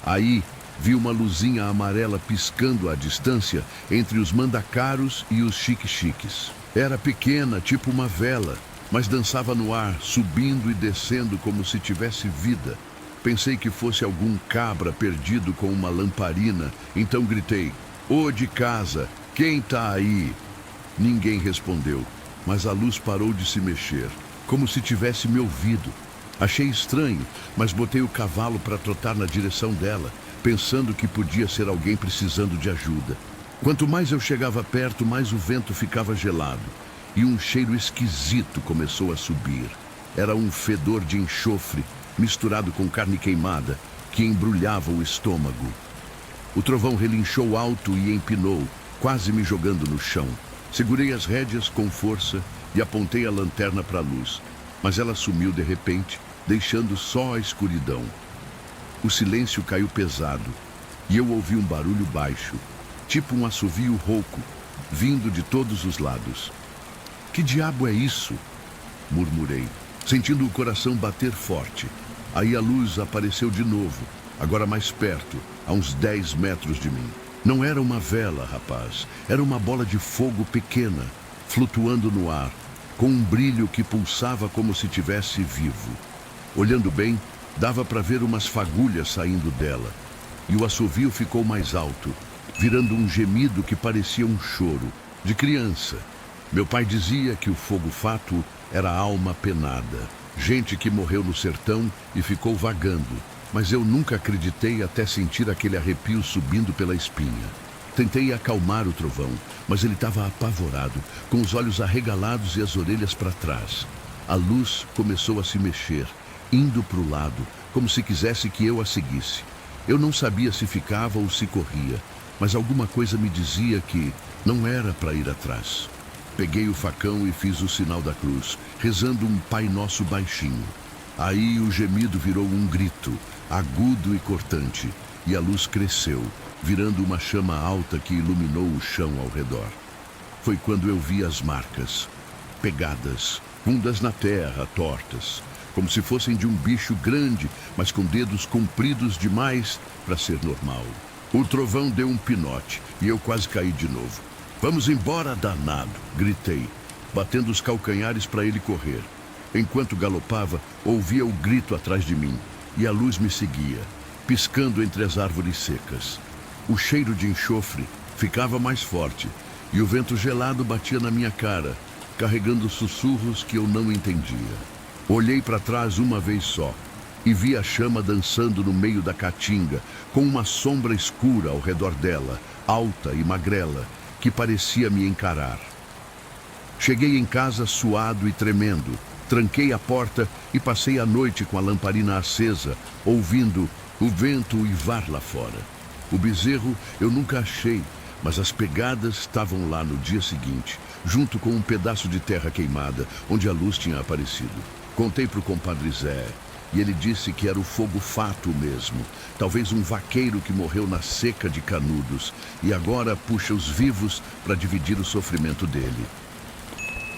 Aí vi uma luzinha amarela piscando à distância entre os mandacaros e os xique-xiques. Era pequena, tipo uma vela, mas dançava no ar, subindo e descendo como se tivesse vida. Pensei que fosse algum cabra perdido com uma lamparina, então gritei: "Ô de casa, quem tá aí?" Ninguém respondeu, mas a luz parou de se mexer, como se tivesse me ouvido. Achei estranho, mas botei o cavalo para trotar na direção dela, pensando que podia ser alguém precisando de ajuda. Quanto mais eu chegava perto, mais o vento ficava gelado, e um cheiro esquisito começou a subir. Era um fedor de enxofre, misturado com carne queimada, que embrulhava o estômago. O Trovão relinchou alto e empinou, quase me jogando no chão. Segurei as rédeas com força e apontei a lanterna para a luz, mas ela sumiu de repente, deixando só a escuridão. O silêncio caiu pesado, e eu ouvi um barulho baixo, tipo um assovio rouco, vindo de todos os lados. "Que diabo é isso?" murmurei, sentindo o coração bater forte. Aí a luz apareceu de novo, agora mais perto, a uns 10 metros de mim. Não era uma vela, rapaz, era uma bola de fogo pequena, flutuando no ar, com um brilho que pulsava como se tivesse vivo. Olhando bem, dava para ver umas fagulhas saindo dela, e o assovio ficou mais alto, virando um gemido que parecia um choro, de criança. Meu pai dizia que o fogo-fato era alma penada, gente que morreu no sertão e ficou vagando, mas eu nunca acreditei até sentir aquele arrepio subindo pela espinha. Tentei acalmar o Trovão, mas ele estava apavorado, com os olhos arregalados e as orelhas para trás. A luz começou a se mexer, indo para o lado, como se quisesse que eu a seguisse. Eu não sabia se ficava ou se corria, mas alguma coisa me dizia que não era para ir atrás. Peguei o facão e fiz o sinal da cruz, rezando um Pai Nosso baixinho. Aí o gemido virou um grito, agudo e cortante, e a luz cresceu, virando uma chama alta que iluminou o chão ao redor. Foi quando eu vi as marcas, pegadas, fundas na terra, tortas, como se fossem de um bicho grande, mas com dedos compridos demais para ser normal. O Trovão deu um pinote e eu quase caí de novo. "Vamos embora, danado!" gritei, batendo os calcanhares para ele correr. Enquanto galopava, ouvia o grito atrás de mim, e a luz me seguia, piscando entre as árvores secas. O cheiro de enxofre ficava mais forte, e o vento gelado batia na minha cara, carregando sussurros que eu não entendia. Olhei para trás uma vez só, e vi a chama dançando no meio da caatinga, com uma sombra escura ao redor dela, alta e magrela, que parecia me encarar. Cheguei em casa suado e tremendo, tranquei a porta e passei a noite com a lamparina acesa, ouvindo o vento uivar lá fora. O bezerro eu nunca achei, mas as pegadas estavam lá no dia seguinte, junto com um pedaço de terra queimada, onde a luz tinha aparecido. Contei para o compadre Zé, e ele disse que era o fogo-fato mesmo, talvez um vaqueiro que morreu na seca de Canudos e agora puxa os vivos para dividir o sofrimento dele.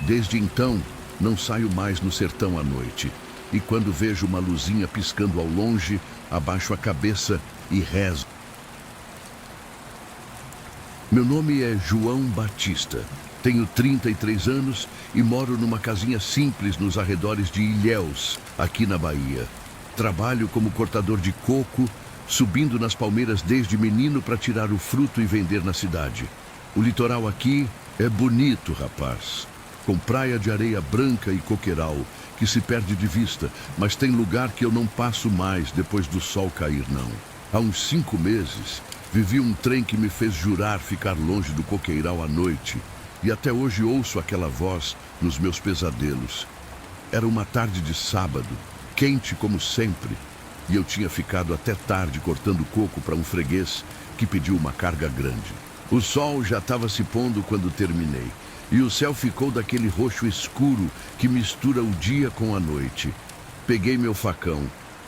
Desde então, não saio mais no sertão à noite, e quando vejo uma luzinha piscando ao longe, abaixo a cabeça e rezo. Meu nome é João Batista, tenho 33 anos e moro numa casinha simples nos arredores de Ilhéus, aqui na Bahia. Trabalho como cortador de coco, subindo nas palmeiras desde menino para tirar o fruto e vender na cidade. O litoral aqui é bonito, rapaz. com praia de areia branca e coqueiral, que se perde de vista, mas tem lugar que eu não passo mais depois do sol cair, não. Há uns 5 meses, vivi um trem que me fez jurar ficar longe do coqueiral à noite, e até hoje ouço aquela voz nos meus pesadelos. Era uma tarde de sábado, quente como sempre, e eu tinha ficado até tarde cortando coco para um freguês que pediu uma carga grande. O sol já estava se pondo quando terminei, e o céu ficou daquele roxo escuro que mistura o dia com a noite. Peguei meu facão,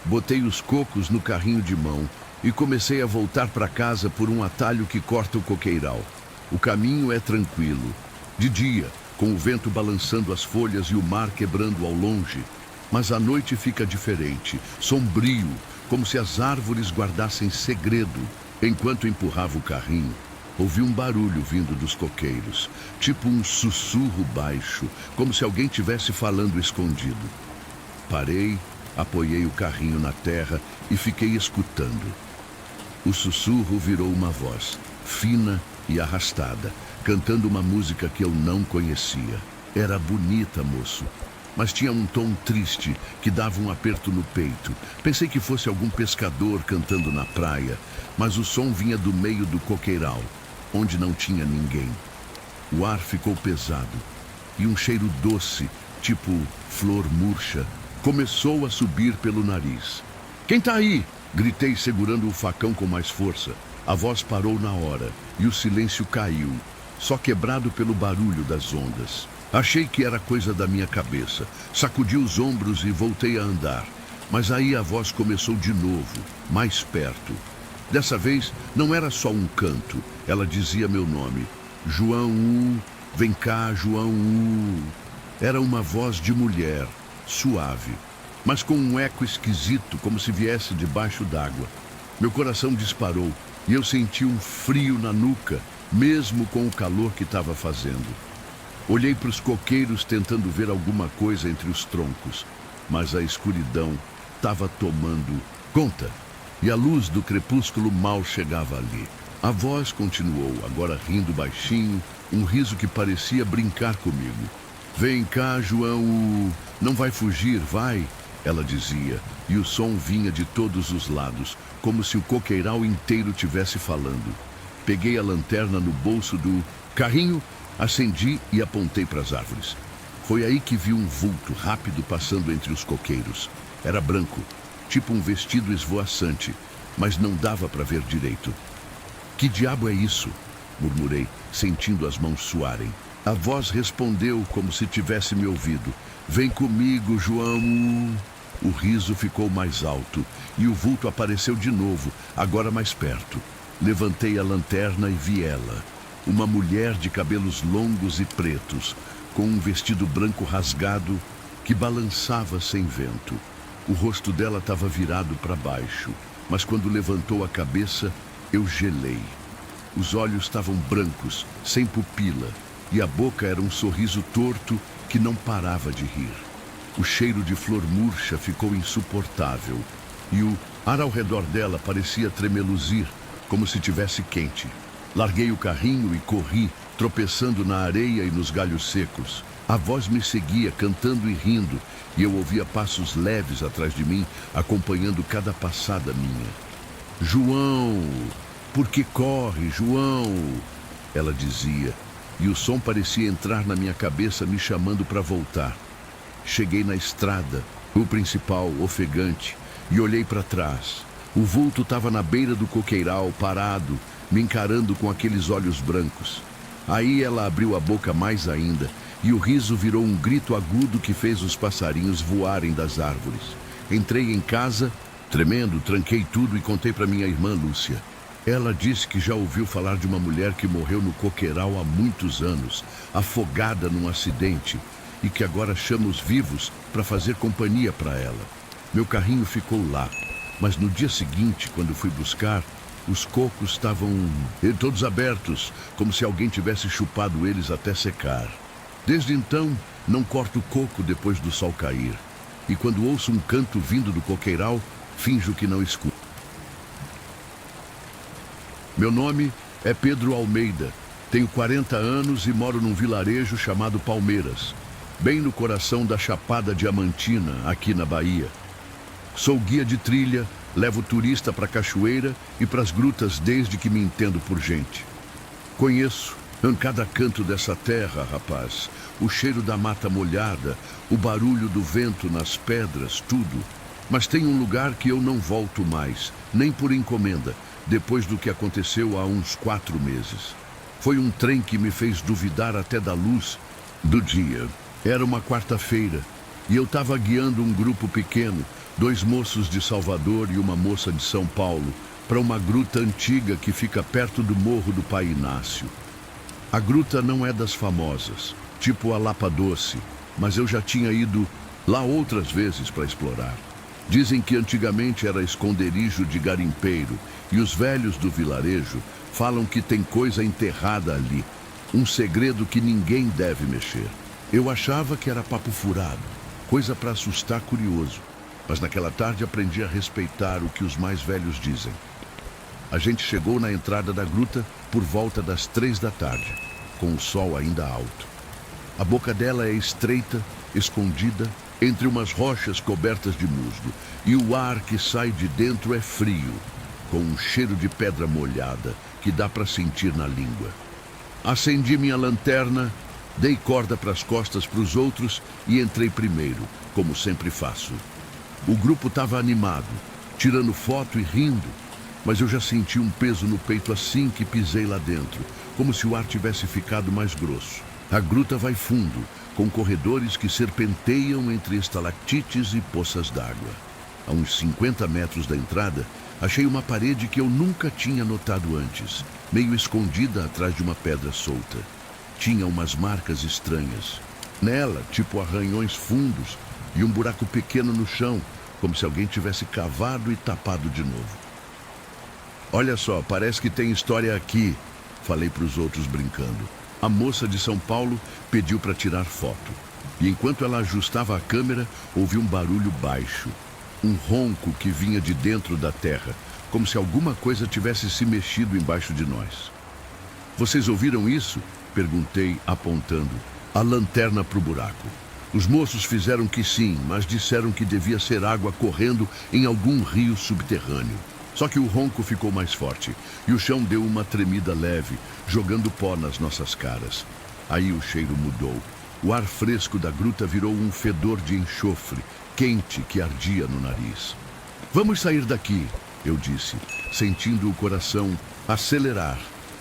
botei os cocos no carrinho de mão e comecei a voltar para casa por um atalho que corta o coqueiral. O caminho é tranquilo, de dia, com o vento balançando as folhas e o mar quebrando ao longe. Mas à noite fica diferente, sombrio, como se as árvores guardassem segredo. Enquanto empurrava o carrinho, ouvi um barulho vindo dos coqueiros, tipo um sussurro baixo, como se alguém tivesse falando escondido. Parei, apoiei o carrinho na terra e fiquei escutando. O sussurro virou uma voz, fina e arrastada, cantando uma música que eu não conhecia. Era bonita, moço, mas tinha um tom triste que dava um aperto no peito. Pensei que fosse algum pescador cantando na praia, mas o som vinha do meio do coqueiral, onde não tinha ninguém. O ar ficou pesado e um cheiro doce, tipo flor murcha, começou a subir pelo nariz. "Quem tá aí?" Gritei, segurando o facão com mais força. A voz parou na hora e o silêncio caiu, só quebrado pelo barulho das ondas. Achei que era coisa da minha cabeça. Sacudi os ombros e voltei a andar. Mas aí a voz começou de novo, mais perto. Dessa vez, não era só um canto. Ela dizia meu nome. "João, vem cá, João." Era uma voz de mulher, suave, mas com um eco esquisito, como se viesse debaixo d'água. Meu coração disparou e eu senti um frio na nuca, mesmo com o calor que estava fazendo. Olhei para os coqueiros tentando ver alguma coisa entre os troncos, mas a escuridão estava tomando conta e a luz do crepúsculo mal chegava ali. A voz continuou, agora rindo baixinho, um riso que parecia brincar comigo. "Vem cá, João, não vai fugir, vai?" Ela dizia, e o som vinha de todos os lados, como se o coqueiral inteiro tivesse falando. Peguei a lanterna no bolso do carrinho, acendi e apontei para as árvores. Foi aí que vi um vulto rápido passando entre os coqueiros. Era branco, tipo um vestido esvoaçante, mas não dava para ver direito. "Que diabo é isso?" murmurei, sentindo as mãos suarem. A voz respondeu como se tivesse me ouvido. "Vem comigo, João." O riso ficou mais alto e o vulto apareceu de novo, agora mais perto. Levantei a lanterna e vi ela. Uma mulher de cabelos longos e pretos, com um vestido branco rasgado que balançava sem vento. O rosto dela estava virado para baixo, mas quando levantou a cabeça, eu gelei. Os olhos estavam brancos, sem pupila, e a boca era um sorriso torto que não parava de rir. O cheiro de flor murcha ficou insuportável, e o ar ao redor dela parecia tremeluzir, como se tivesse quente. Larguei o carrinho e corri, tropeçando na areia e nos galhos secos. A voz me seguia, cantando e rindo, e eu ouvia passos leves atrás de mim, acompanhando cada passada minha. "João, por que corre, João?" ela dizia, e o som parecia entrar na minha cabeça, me chamando para voltar. Cheguei na estrada, o principal, ofegante, e olhei para trás. O vulto estava na beira do coqueiral, parado, me encarando com aqueles olhos brancos. Aí ela abriu a boca mais ainda, e o riso virou um grito agudo que fez os passarinhos voarem das árvores. Entrei em casa, tremendo, tranquei tudo e contei para minha irmã Lúcia. Ela disse que já ouviu falar de uma mulher que morreu no coqueiral há muitos anos, afogada num acidente, e que agora chama os vivos para fazer companhia para ela. Meu carrinho ficou lá, mas no dia seguinte, quando fui buscar, os cocos estavam todos abertos, como se alguém tivesse chupado eles até secar. Desde então, não corto coco depois do sol cair, e quando ouço um canto vindo do coqueiral, finjo que não escuto. Meu nome é Pedro Almeida, Tenho 40 anos e moro num vilarejo chamado Palmeiras, bem no coração da Chapada Diamantina, aqui na Bahia. Sou guia de trilha, levo turista para a cachoeira e para as grutas desde que me entendo por gente. Conheço em cada canto dessa terra, rapaz, o cheiro da mata molhada, o barulho do vento nas pedras, tudo. Mas tem um lugar que eu não volto mais, nem por encomenda, depois do que aconteceu há uns 4 meses. Foi um trem que me fez duvidar até da luz do dia. Era uma quarta-feira e eu estava guiando um grupo pequeno, 2 moços de Salvador e uma moça de São Paulo, para uma gruta antiga que fica perto do Morro do Pai Inácio. A gruta não é das famosas, tipo a Lapa Doce, mas eu já tinha ido lá outras vezes para explorar. Dizem que antigamente era esconderijo de garimpeiro e os velhos do vilarejo falam que tem coisa enterrada ali, um segredo que ninguém deve mexer. Eu achava que era papo furado, coisa para assustar curioso, mas naquela tarde aprendi a respeitar o que os mais velhos dizem. A gente chegou na entrada da gruta por volta das 3 da tarde, com o sol ainda alto. A boca dela é estreita, escondida, entre umas rochas cobertas de musgo, e o ar que sai de dentro é frio, com um cheiro de pedra molhada que dá para sentir na língua. Acendi minha lanterna, dei corda para as costas para os outros e entrei primeiro, como sempre faço. O grupo estava animado, tirando foto e rindo, mas eu já senti um peso no peito assim que pisei lá dentro, como se o ar tivesse ficado mais grosso. A gruta vai fundo, com corredores que serpenteiam entre estalactites e poças d'água. A uns 50 metros da entrada, achei uma parede que eu nunca tinha notado antes, meio escondida atrás de uma pedra solta. Tinha umas marcas estranhas. Nela, tipo arranhões fundos e um buraco pequeno no chão, como se alguém tivesse cavado e tapado de novo. Olha só, parece que tem história aqui, falei para os outros brincando. A moça de São Paulo pediu para tirar foto. E enquanto ela ajustava a câmera, ouvi um barulho baixo. Um ronco que vinha de dentro da terra, como se alguma coisa tivesse se mexido embaixo de nós. Vocês ouviram isso? Perguntei, apontando a lanterna para o buraco. Os moços fizeram que sim, mas disseram que devia ser água correndo em algum rio subterrâneo. Só que o ronco ficou mais forte e o chão deu uma tremida leve, jogando pó nas nossas caras. Aí o cheiro mudou. O ar fresco da gruta virou um fedor de enxofre, quente que ardia no nariz. Vamos sair daqui, eu disse, sentindo o coração acelerar.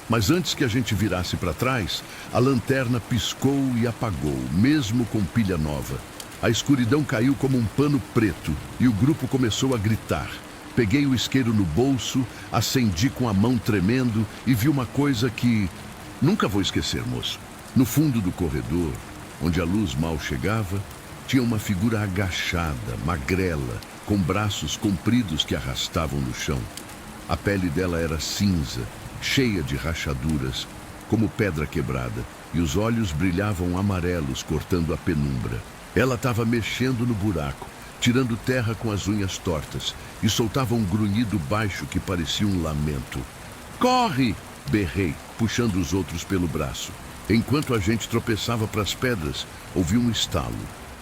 Mas antes que a gente virasse para trás, a lanterna piscou e apagou, mesmo com pilha nova. A escuridão caiu como um pano preto e o grupo começou a gritar. Peguei o isqueiro no bolso, acendi com a mão tremendo e vi uma coisa que nunca vou esquecer, moço. No fundo do corredor, onde a luz mal chegava, tinha uma figura agachada, magrela, com braços compridos que arrastavam no chão. A pele dela era cinza, cheia de rachaduras, como pedra quebrada, e os olhos brilhavam amarelos, cortando a penumbra. Ela estava mexendo no buraco, tirando terra com as unhas tortas, e soltava um grunhido baixo que parecia um lamento. Corre! Berrei, puxando os outros pelo braço. Enquanto a gente tropeçava para as pedras, ouvi um estalo,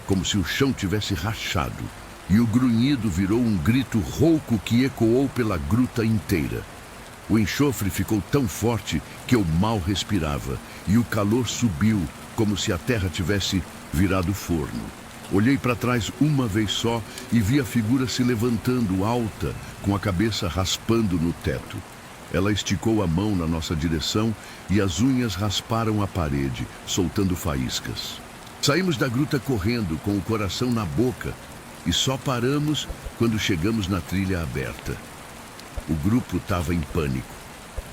como se o chão tivesse rachado, e o grunhido virou um grito rouco que ecoou pela gruta inteira. O enxofre ficou tão forte que eu mal respirava, e o calor subiu, como se a terra tivesse virado forno. Olhei para trás uma vez só e vi a figura se levantando alta, com a cabeça raspando no teto. Ela esticou a mão na nossa direção e as unhas rasparam a parede, soltando faíscas. Saímos da gruta correndo, com o coração na boca, e só paramos quando chegamos na trilha aberta. O grupo estava em pânico,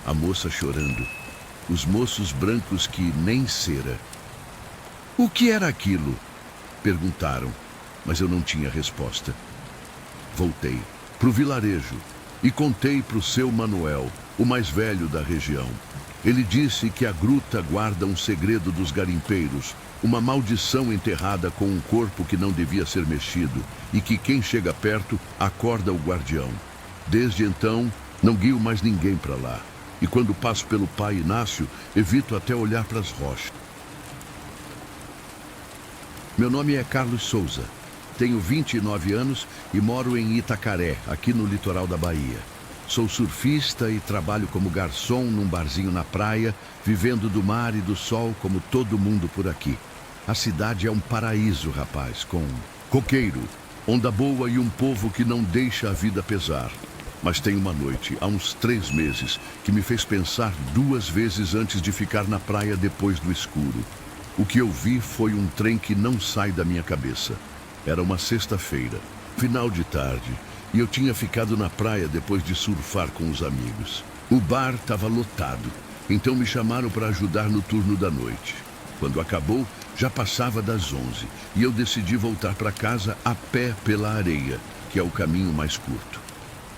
a moça chorando, os moços brancos que nem cera. O que era aquilo? Perguntaram, mas eu não tinha resposta. Voltei para o vilarejo e contei para o seu Manuel, o mais velho da região. Ele disse que a gruta guarda um segredo dos garimpeiros, uma maldição enterrada com um corpo que não devia ser mexido e que quem chega perto acorda o guardião. Desde então, não guio mais ninguém para lá. E quando passo pelo Pai Inácio, evito até olhar para as rochas. Meu nome é Carlos Souza. Tenho 29 anos e moro em Itacaré, aqui no litoral da Bahia. Sou surfista e trabalho como garçom num barzinho na praia, vivendo do mar e do sol como todo mundo por aqui. A cidade é um paraíso, rapaz, com coqueiro, onda boa e um povo que não deixa a vida pesar. Mas tem uma noite, há uns 3 meses, que me fez pensar 2 vezes antes de ficar na praia depois do escuro. O que eu vi foi um trem que não sai da minha cabeça. Era uma sexta-feira, final de tarde, e eu tinha ficado na praia depois de surfar com os amigos. O bar estava lotado, então me chamaram para ajudar no turno da noite. Quando acabou, já passava das 11, e eu decidi voltar para casa a pé pela areia, que é o caminho mais curto.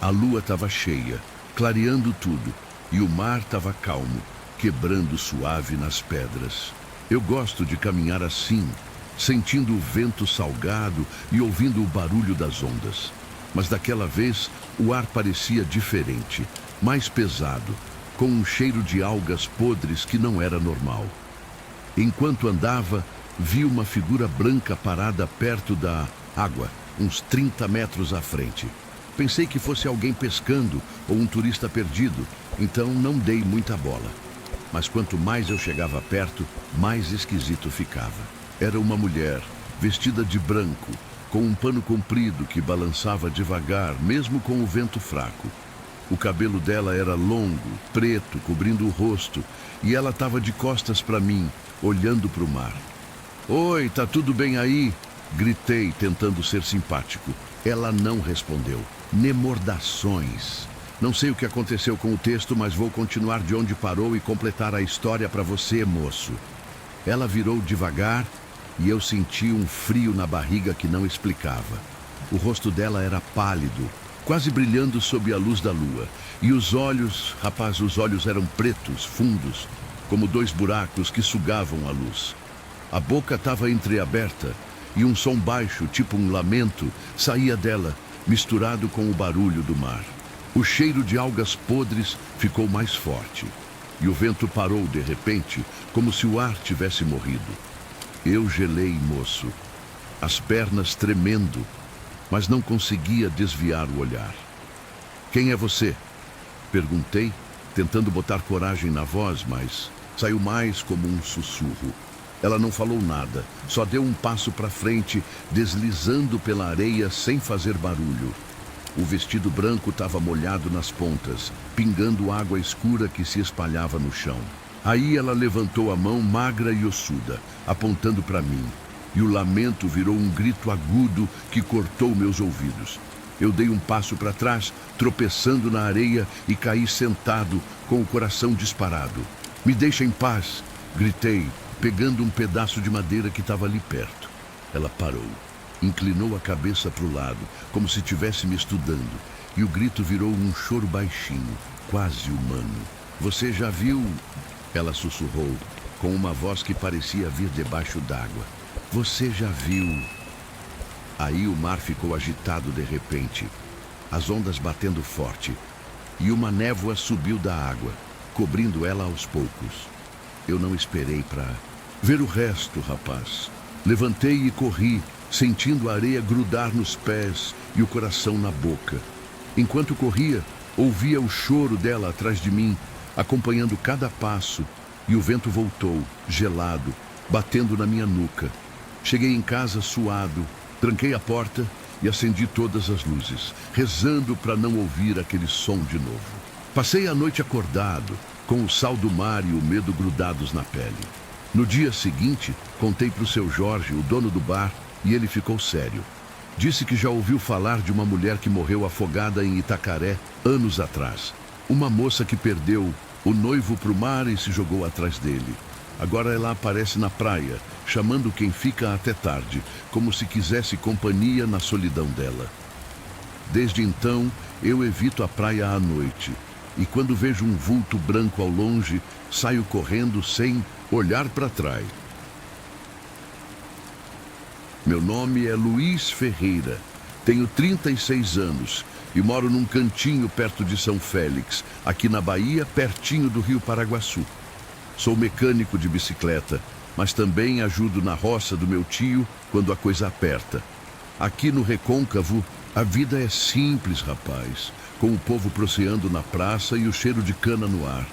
A lua estava cheia, clareando tudo, e o mar estava calmo, quebrando suave nas pedras. Eu gosto de caminhar assim, sentindo o vento salgado e ouvindo o barulho das ondas. Mas daquela vez, o ar parecia diferente, mais pesado, com um cheiro de algas podres que não era normal. Enquanto andava, vi uma figura branca parada perto da água, uns 30 metros à frente. Pensei que fosse alguém pescando ou um turista perdido, então não dei muita bola. Mas quanto mais eu chegava perto, mais esquisito ficava. Era uma mulher, vestida de branco, com um pano comprido que balançava devagar, mesmo com o vento fraco. O cabelo dela era longo, preto, cobrindo o rosto, e ela estava de costas para mim, olhando para o mar. "Oi, tá tudo bem aí?" Gritei, tentando ser simpático. Ela não respondeu. Nemordações. Não sei o que aconteceu com o texto, mas vou continuar de onde parou e completar a história para você, moço. Ela virou devagar e eu senti um frio na barriga que não explicava. O rosto dela era pálido, quase brilhando sob a luz da lua. E os olhos, rapaz, os olhos eram pretos, fundos, como 2 buracos que sugavam a luz. A boca estava entreaberta e um som baixo, tipo um lamento, saía dela, misturado com o barulho do mar. O cheiro de algas podres ficou mais forte e o vento parou de repente, como se o ar tivesse morrido. Eu gelei, moço, as pernas tremendo, mas não conseguia desviar o olhar. "Quem é você?" Perguntei, tentando botar coragem na voz, mas saiu mais como um sussurro. Ela não falou nada, só deu um passo para frente, deslizando pela areia sem fazer barulho. O vestido branco estava molhado nas pontas, pingando água escura que se espalhava no chão. Aí ela levantou a mão magra e ossuda, apontando para mim, e o lamento virou um grito agudo que cortou meus ouvidos. Eu dei um passo para trás, tropeçando na areia e caí sentado, com o coração disparado. "Me deixa em paz!" gritei, pegando um pedaço de madeira que estava ali perto. Ela parou, inclinou a cabeça para o lado, como se estivesse me estudando, e o grito virou um choro baixinho, quase humano. "Você já viu?" Ela sussurrou, com uma voz que parecia vir debaixo d'água. "Você já viu?" Aí o mar ficou agitado de repente, as ondas batendo forte, e uma névoa subiu da água, cobrindo ela aos poucos. Eu não esperei para ver o resto, rapaz. Levantei e corri, sentindo a areia grudar nos pés e o coração na boca. Enquanto corria, ouvia o choro dela atrás de mim, acompanhando cada passo, e o vento voltou, gelado, batendo na minha nuca. Cheguei em casa suado, tranquei a porta e acendi todas as luzes, rezando para não ouvir aquele som de novo. Passei a noite acordado, com o sal do mar e o medo grudados na pele. No dia seguinte, contei para o seu Jorge, o dono do bar, e ele ficou sério. Disse que já ouviu falar de uma mulher que morreu afogada em Itacaré anos atrás. Uma moça que perdeu o noivo para o mar e se jogou atrás dele. Agora ela aparece na praia, chamando quem fica até tarde, como se quisesse companhia na solidão dela. Desde então, eu evito a praia à noite. E quando vejo um vulto branco ao longe, saio correndo sem olhar para trás. Meu nome é Luiz Ferreira, tenho 36 anos e moro num cantinho perto de São Félix, aqui na Bahia, pertinho do Rio Paraguaçu. Sou mecânico de bicicleta, mas também ajudo na roça do meu tio quando a coisa aperta. Aqui no Recôncavo, a vida é simples, rapaz, com o povo proceando na praça e o cheiro de cana no ar.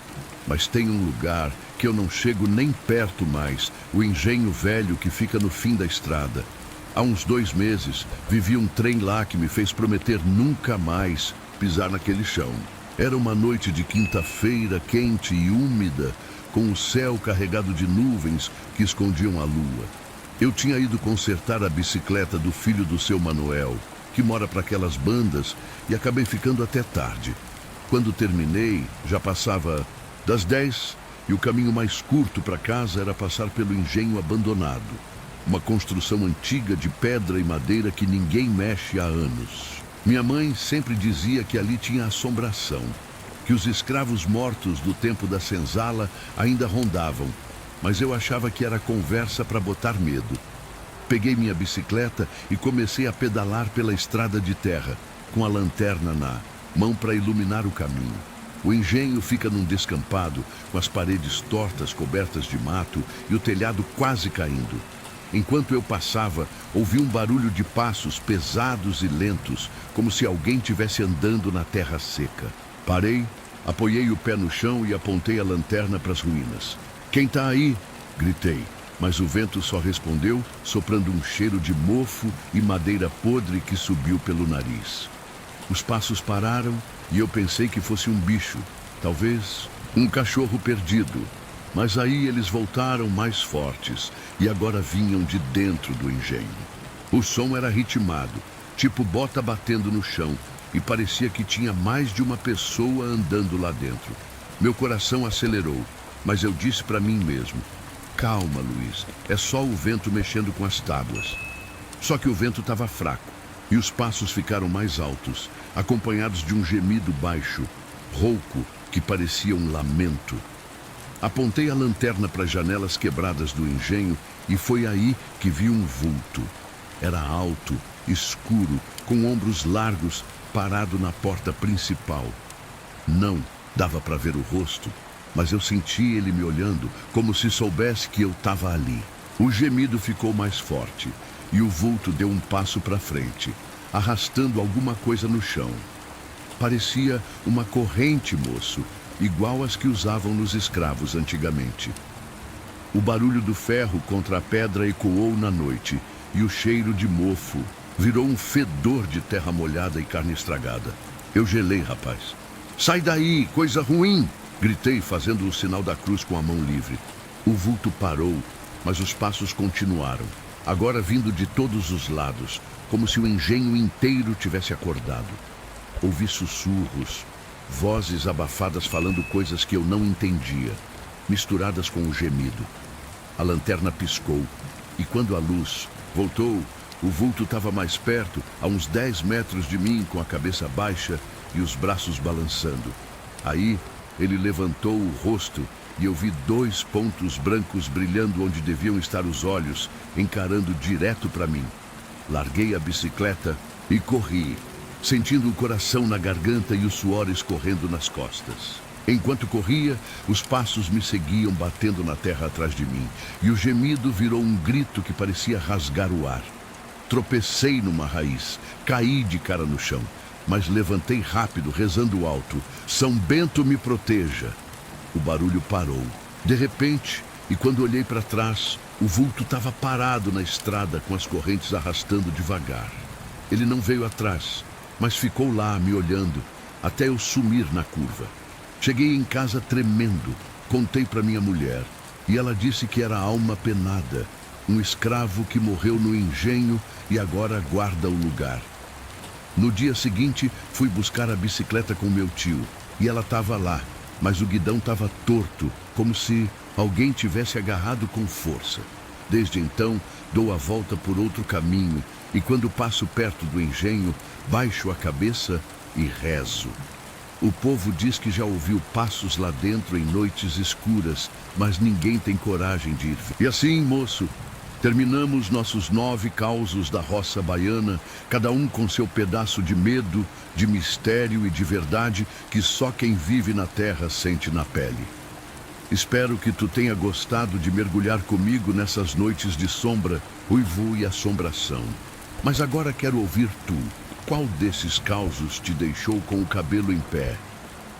Mas tem um lugar que eu não chego nem perto mais, o Engenho Velho que fica no fim da estrada. Há uns 2 meses, vivi um trem lá que me fez prometer nunca mais pisar naquele chão. Era uma noite de quinta-feira, quente e úmida, com o céu carregado de nuvens que escondiam a lua. Eu tinha ido consertar a bicicleta do filho do seu Manuel, que mora para aquelas bandas, e acabei ficando até tarde. Quando terminei, já passava das 10 e o caminho mais curto para casa era passar pelo engenho abandonado. Uma construção antiga de pedra e madeira que ninguém mexe há anos. Minha mãe sempre dizia que ali tinha assombração, que os escravos mortos do tempo da senzala ainda rondavam, mas eu achava que era conversa para botar medo. Peguei minha bicicleta e comecei a pedalar pela estrada de terra, com a lanterna na mão para iluminar o caminho. O engenho fica num descampado, com as paredes tortas cobertas de mato e o telhado quase caindo. Enquanto eu passava, ouvi um barulho de passos pesados e lentos, como se alguém estivesse andando na terra seca. Parei, apoiei o pé no chão e apontei a lanterna para as ruínas. "Quem tá aí?" gritei, mas o vento só respondeu, soprando um cheiro de mofo e madeira podre que subiu pelo nariz. Os passos pararam e eu pensei que fosse um bicho, talvez um cachorro perdido. Mas aí eles voltaram mais fortes e agora vinham de dentro do engenho. O som era ritmado, tipo bota batendo no chão, e parecia que tinha mais de uma pessoa andando lá dentro. Meu coração acelerou, mas eu disse para mim mesmo: "Calma, Luiz, é só o vento mexendo com as tábuas." Só que o vento estava fraco e os passos ficaram mais altos, acompanhados de um gemido baixo, rouco, que parecia um lamento. Apontei a lanterna para as janelas quebradas do engenho e foi aí que vi um vulto. Era alto, escuro, com ombros largos, parado na porta principal. Não dava para ver o rosto, mas eu senti ele me olhando como se soubesse que eu estava ali. O gemido ficou mais forte e o vulto deu um passo para frente, arrastando alguma coisa no chão. Parecia uma corrente, moço, igual às que usavam nos escravos antigamente. O barulho do ferro contra a pedra ecoou na noite e o cheiro de mofo virou um fedor de terra molhada e carne estragada. Eu gelei, rapaz. "Sai daí, coisa ruim!" gritei, fazendo o sinal da cruz com a mão livre. O vulto parou, mas os passos continuaram, agora vindo de todos os lados, como se o engenho inteiro tivesse acordado. Ouvi sussurros, vozes abafadas falando coisas que eu não entendia, misturadas com o gemido. A lanterna piscou, e quando a luz voltou, o vulto estava mais perto, a uns 10 metros de mim, com a cabeça baixa e os braços balançando. Aí, ele levantou o rosto e eu vi 2 pontos brancos brilhando onde deviam estar os olhos, encarando direto para mim. Larguei a bicicleta e corri, sentindo o coração na garganta e o suor escorrendo nas costas. Enquanto corria, os passos me seguiam batendo na terra atrás de mim, e o gemido virou um grito que parecia rasgar o ar. Tropecei numa raiz, caí de cara no chão, mas levantei rápido, rezando alto: "São Bento me proteja." O barulho parou. De repente, e quando olhei para trás, o vulto estava parado na estrada com as correntes arrastando devagar. Ele não veio atrás, mas ficou lá me olhando até eu sumir na curva. Cheguei em casa tremendo, contei para minha mulher e ela disse que era alma penada, um escravo que morreu no engenho e agora guarda o lugar. No dia seguinte, fui buscar a bicicleta com meu tio e ela estava lá, mas o guidão estava torto, como se alguém tivesse agarrado com força. Desde então, dou a volta por outro caminho e quando passo perto do engenho, baixo a cabeça e rezo. O povo diz que já ouviu passos lá dentro em noites escuras, mas ninguém tem coragem de ir. E assim, moço, Terminamos nossos 9 causos da roça baiana, cada um com seu pedaço de medo, de mistério e de verdade que só quem vive na terra sente na pele. Espero que tu tenha gostado de mergulhar comigo nessas noites de sombra, uivo e assombração. Mas agora quero ouvir tu. Qual desses causos te deixou com o cabelo em pé?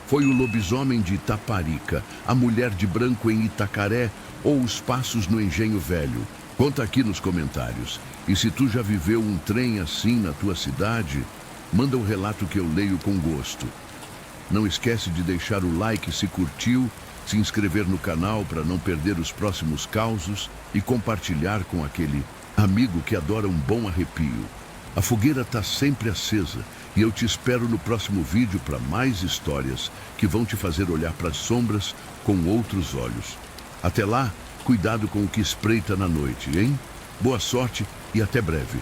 Foi o lobisomem de Itaparica, a mulher de branco em Itacaré ou os passos no Engenho Velho? Conta aqui nos comentários. E se tu já viveu um trem assim na tua cidade, manda um relato que eu leio com gosto. Não esquece de deixar o like se curtiu, se inscrever no canal para não perder os próximos causos e compartilhar com aquele amigo que adora um bom arrepio. A fogueira está sempre acesa e eu te espero no próximo vídeo para mais histórias que vão te fazer olhar para as sombras com outros olhos. Até lá, cuidado com o que espreita na noite, hein? Boa sorte e até breve.